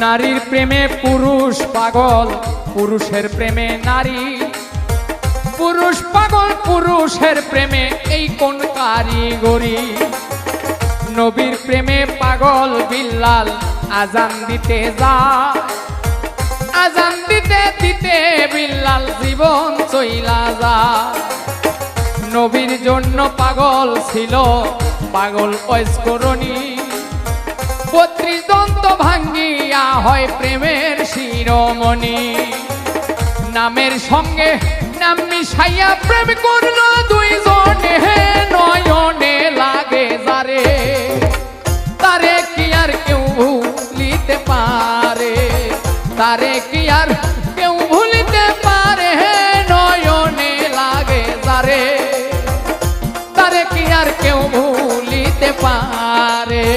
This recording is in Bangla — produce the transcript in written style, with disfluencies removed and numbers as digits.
নারীর প্রেমে পুরুষ পাগল, পুরুষের প্রেমে নারী। পুরুষ পাগল পুরুষের প্রেমে, এই কোন কারিগরি। নবীর প্রেমে পাগল বিল্লাল, আজান দিতে যায়। আজান দিতে দিতে বিল্লাল জীবন চইলা যায়। নবীর জন্য পাগল ছিল, পাগল ঐস্করণী। 32 দন্ত ভাঙ্গিয়া হয় প্রেমের শিরোমণি। নামের সঙ্গে নাম মিশাইয়া প্রেম করলো দুইজনে, নয়নে লাগে যারে, তারে কি আর কেউ ভুলিতে পারে, তারে কি আর কেউ ভুলিতে পারে। নয়নে লাগে যারে, তারে কি আর কেউ ভুলিতে পারে।